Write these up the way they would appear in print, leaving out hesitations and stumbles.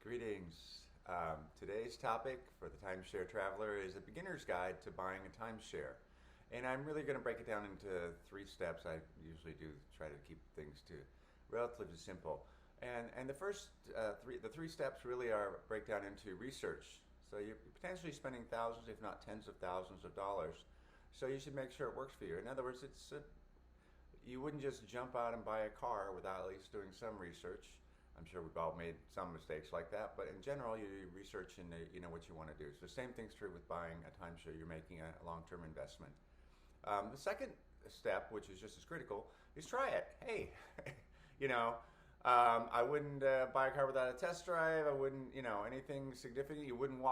Greetings. Today's topic for the Timeshare Traveler is a beginner's guide to buying a timeshare. And I'm really going to break it down into 3 steps. I usually do try to keep things to relatively simple. And the first the three steps really are break down into research. So you're potentially spending thousands, if not tens of thousands of dollars. So you should make sure it works for you. In other words, you wouldn't just jump out and buy a car without at least doing some research. I'm sure we've all made some mistakes like that, but in general, you research and you know what you want to do. So the same thing's true with buying a timeshare. You're making a long-term investment. The second step, which is just as critical, is try it. Hey, you know, I wouldn't buy a car without a test drive. I wouldn't, anything significant. You wouldn't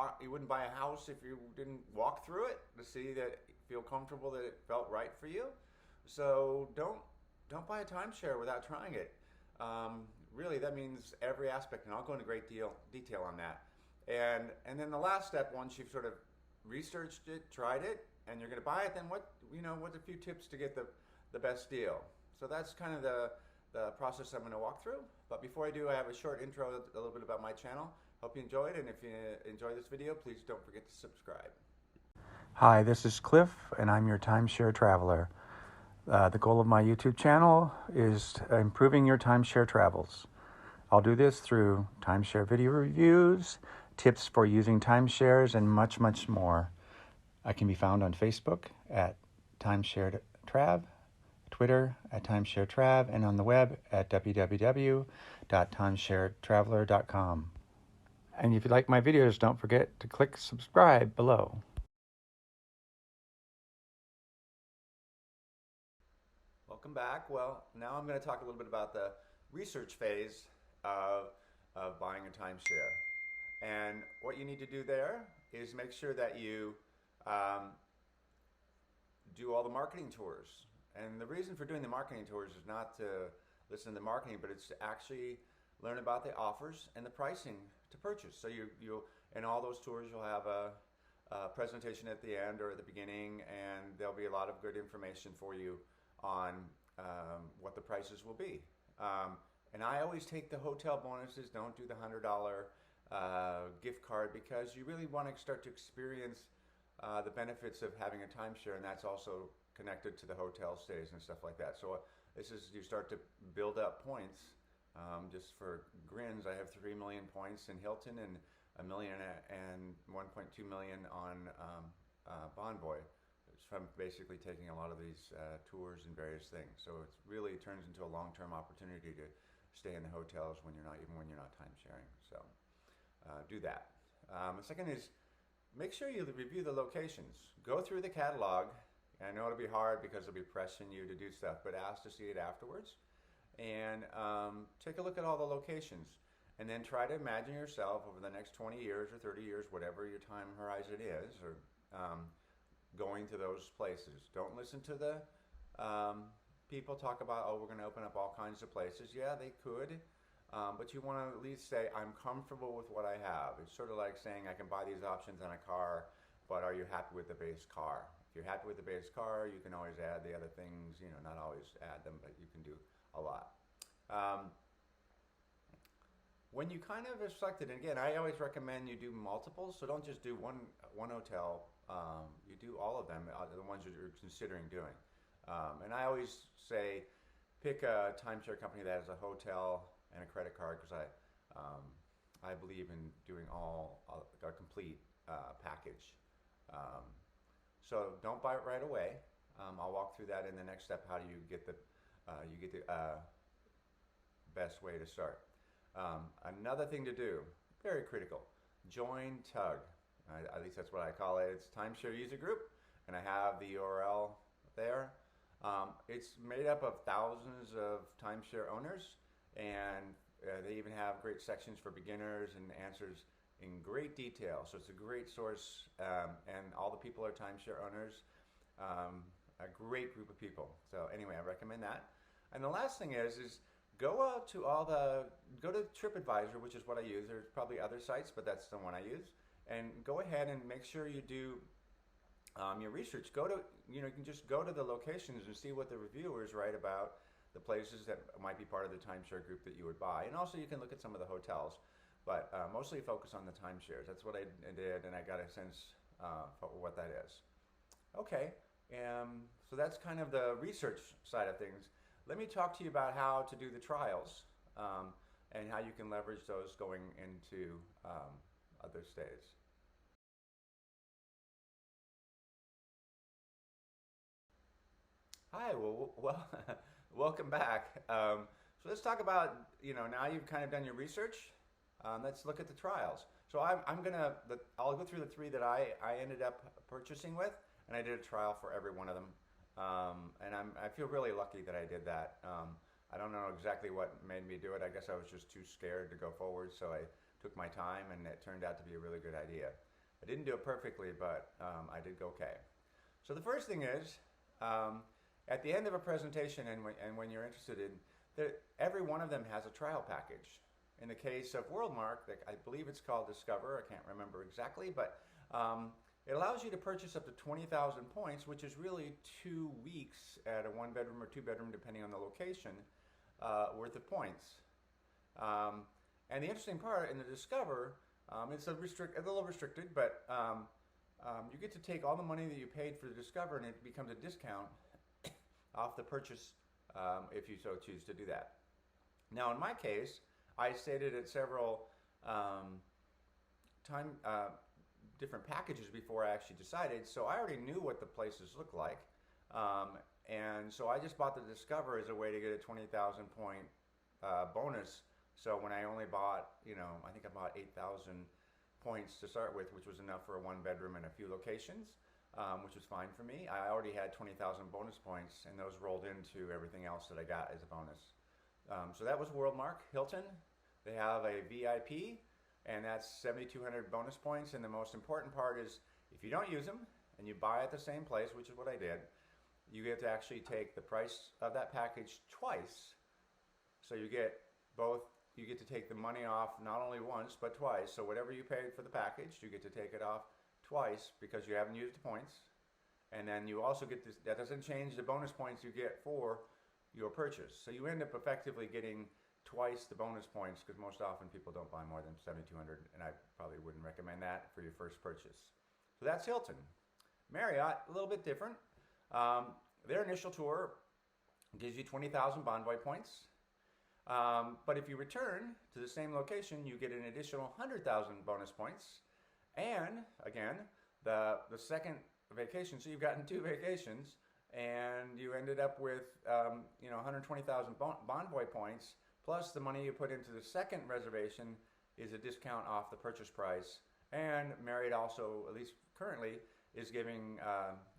buy a house if you didn't walk through it to see that, feel comfortable that it felt right for you. So don't buy a timeshare without trying it. Really, that means every aspect, and I'll go into great detail on that. And then the last step, once you've sort of researched it, tried it, and you're going to buy it, then what's a few tips to get the best deal? So that's kind of the process I'm going to walk through. But before I do, I have a short intro, a little bit about my channel. Hope you enjoyed, and if you enjoy this video, please don't forget to subscribe. Hi, this is Cliff, and I'm your timeshare traveler. The goal of my YouTube channel is improving your timeshare travels. I'll do this through timeshare video reviews, tips for using timeshares, and much, much more. I can be found on Facebook at timesharetrav, Twitter at timesharetrav, and on the web at www.timesharetraveler.com. And if you like my videos, don't forget to click subscribe below. Welcome back. Well, now I'm going to talk a little bit about the research phase of buying a timeshare. And what you need to do there is make sure that you do all the marketing tours. And the reason for doing the marketing tours is not to listen to the marketing, but it's to actually learn about the offers and the pricing to purchase. So you'll in all those tours, you'll have a presentation at the end or at the beginning, and there'll be a lot of good information for you on what the prices will be. And I always take the hotel bonuses, don't do the $100 gift card, because you really want to start to experience the benefits of having a timeshare, and that's also connected to the hotel stays and stuff like that. So this is, you start to build up points. Just for grins, I have 3 million points in Hilton and 1 million and 1.2 million on Bonvoy. From basically taking a lot of these tours and various things. So it really turns into a long-term opportunity to stay in the hotels when you're not time sharing. So do that. The second is make sure you review the locations. Go through the catalog. I know it'll be hard because they'll be pressing you to do stuff, but ask to see it afterwards. And take a look at all the locations. And then try to imagine yourself over the next 20 years or 30 years, whatever your time horizon is, or going to those places. Don't listen to the people talk about, oh, we're going to open up all kinds of places. Yeah, they could, but you want to at least say, I'm comfortable with what I have. It's sort of like saying, I can buy these options on a car, but are you happy with the base car? If you're happy with the base car, you can always add the other things, not always add them, but you can do a lot. When you kind of have selected, and again, I always recommend you do multiples, so don't just do one hotel. You do all of them, the ones that you're considering doing. And I always say, pick a timeshare company that has a hotel and a credit card, because I believe in doing a complete package. So don't buy it right away. I'll walk through that in the next step. How do you get the best way to start? Another thing to do, very critical, join TUG. At least that's what I call it. It's Timeshare User Group, and I have the URL there. It's made up of thousands of timeshare owners, and they even have great sections for beginners and answers in great detail. So it's a great source, and all the people are timeshare owners. A great group of people. So anyway, I recommend that. And the last thing is go out to go to TripAdvisor, which is what I use. There's probably other sites, but that's the one I use. And go ahead and make sure you do your research. You can just go to the locations and see what the reviewers write about the places that might be part of the timeshare group that you would buy. And also you can look at some of the hotels. but mostly focus on the timeshares. That's what I did, and I got a sense for what that is. Okay, so that's kind of the research side of things. Let me talk to you about how to do the trials and how you can leverage those going into other states. Hi, well, welcome back. So let's talk about, now you've kind of done your research. Let's look at the trials. So I'll go through the three that I ended up purchasing with, and I did a trial for every one of them. And I feel really lucky that I did that. I don't know exactly what made me do it. I guess I was just too scared to go forward, so I took my time, and it turned out to be a really good idea. I didn't do it perfectly, but I did go okay. So the first thing is, at the end of a presentation, and when you're interested in, every one of them has a trial package. In the case of WorldMark, I believe it's called Discover. I can't remember exactly, but it allows you to purchase up to 20,000 points, which is really 2 weeks at a 1-bedroom or 2-bedroom, depending on the location, worth of points. And the interesting part in the Discover, it's a little restricted, but you get to take all the money that you paid for the Discover, and it becomes a discount off the purchase if you so choose to do that. Now, in my case, I stayed at several different packages before I actually decided, so I already knew what the places looked like. And so I just bought the Discover as a way to get a 20,000 point bonus. So when I only bought, I think I bought 8,000 points to start with, which was enough for a 1-bedroom and a few locations, which was fine for me. I already had 20,000 bonus points, and those rolled into everything else that I got as a bonus. So that was WorldMark. Hilton, they have a VIP, and that's 7,200 bonus points. And the most important part is, if you don't use them and you buy at the same place, which is what I did, you get to actually take the price of that package twice. So you get to take the money off not only once, but twice. So whatever you paid for the package, you get to take it off twice because you haven't used the points. And then you also get this, that doesn't change the bonus points you get for your purchase. So you end up effectively getting twice the bonus points, because most often people don't buy more than 7,200, and I probably wouldn't recommend that for your first purchase. So that's Hilton. Marriott, a little bit different. Their initial tour gives you 20,000 Bonvoy points. But if you return to the same location, you get an additional 100,000 bonus points. And again, the second vacation, so you've gotten 2 vacations, and you ended up with 120,000 Bonvoy points, plus the money you put into the second reservation is a discount off the purchase price. And Marriott also, at least currently, is giving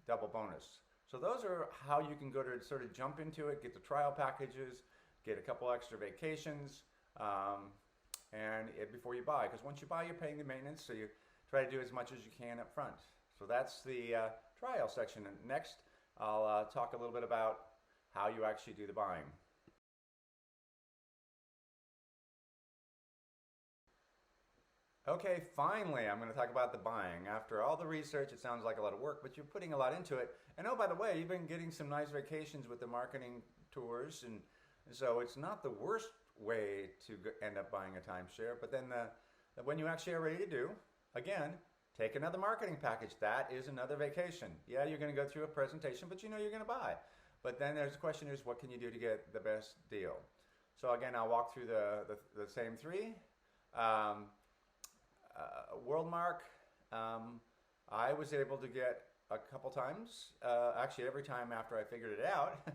double bonus. So those are how you can go to sort of jump into it, get the trial packages, get a couple extra vacations, and before you buy. Because once you buy, you're paying the maintenance, so you try to do as much as you can up front. So that's the trial section. And next, I'll talk a little bit about how you actually do the buying. Okay, finally, I'm going to talk about the buying. After all the research, it sounds like a lot of work, but you're putting a lot into it. And oh, by the way, you've been getting some nice vacations with the marketing tours, and so it's not the worst way to end up buying a timeshare. But then when you actually are ready to do, again, take another marketing package. That is another vacation. Yeah, you're going to go through a presentation, but you know you're going to buy. But then there's the question is, what can you do to get the best deal? So again, I'll walk through the same 3. WorldMark, I was able to get a couple times, actually every time after I figured it out,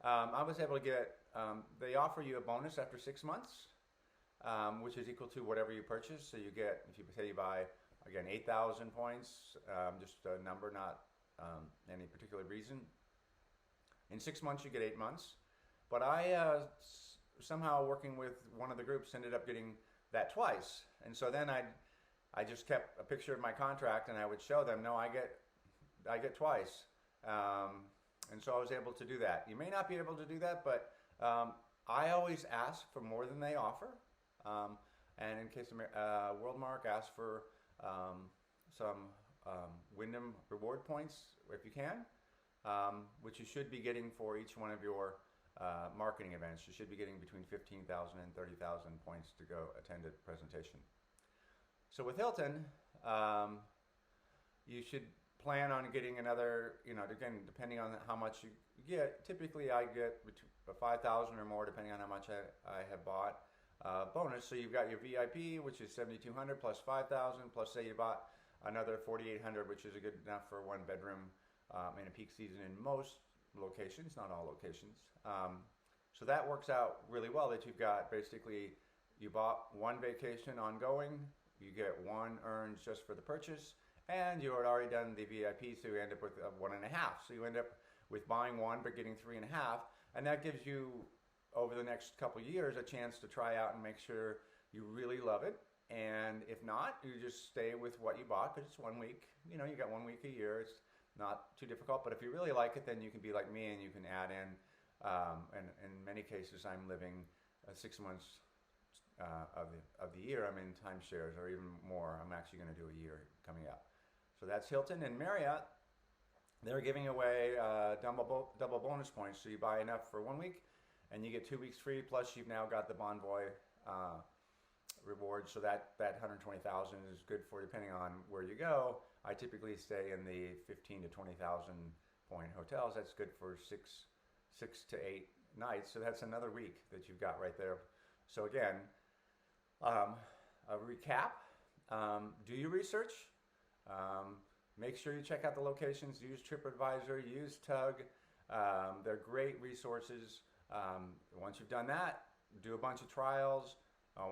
I was able to get, they offer you a bonus after 6 months, which is equal to whatever you purchase. So you get, if you say you buy, again, 8,000 points, just a number, not any particular reason. In 6 months, you get 8 months. But I somehow, working with one of the groups, ended up getting that twice. And so then I just kept a picture of my contract, and I would show them, no, I get twice. And so I was able to do that. You may not be able to do that, but I always ask for more than they offer. And in case of WorldMark, ask for some Wyndham reward points if you can, which you should be getting for each one of your marketing events. You should be getting between 15,000 and 30,000 points to go attend a presentation. So with Hilton, you should plan on getting another, again, depending on how much you get. Typically, I get between 5,000 or more, depending on how much I have bought. Bonus. So you've got your VIP, which is 7,200 plus 5,000, plus say you bought another 4,800, which is good enough for one bedroom in a peak season in most locations, not all locations. So that works out really well. That you've got basically you bought one vacation ongoing, you get one earned just for the purchase, and you had already done the VIP, so you end up with 1.5. So you end up with buying one but getting 3.5, and that gives you over the next couple years a chance to try out and make sure you really love it. And if not, you just stay with what you bought because it's 1 week. You got 1 week a year. It's not too difficult. But if you really like it, then you can be like me and you can add in. And in many cases, I'm living 6 months of the year. I'm in timeshares, or even more. I'm actually going to do a year coming up. So that's Hilton. And Marriott, they're giving away double bonus points. So you buy enough for 1 week, and you get 2 weeks free. Plus, you've now got the Bonvoy reward. So that 120,000 is good for, depending on where you go. I typically stay in the 15 to 20,000 point hotels. That's good for six to 8 nights. So that's another week that you've got right there. So again, a recap. Do your research. Make sure you check out the locations. Use TripAdvisor. Use Tug. They're great resources. Once you've done that, do a bunch of trials.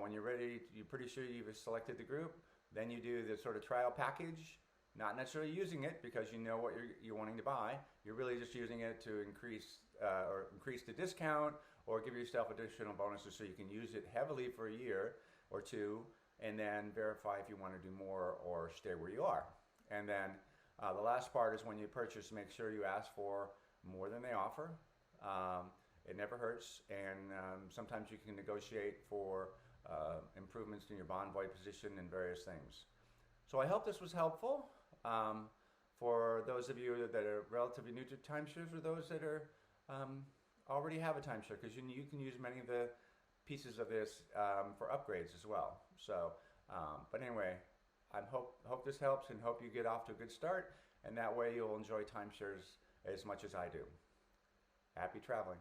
When you're ready, you're pretty sure you've selected the group. Then you do the sort of trial package, not necessarily using it because you know what you're wanting to buy. You're really just using it to increase the discount or give yourself additional bonuses so you can use it heavily for a year or two, and then verify if you want to do more or stay where you are. And then the last part is when you purchase, make sure you ask for more than they offer. It never hurts, and sometimes you can negotiate for improvements in your Bonvoy position and various things. So I hope this was helpful for those of you that are relatively new to timeshares, or those that are already have a timeshare, because you can use many of the pieces of this for upgrades as well. So, but anyway, I hope this helps, and hope you get off to a good start, and that way you'll enjoy timeshares as much as I do. Happy traveling.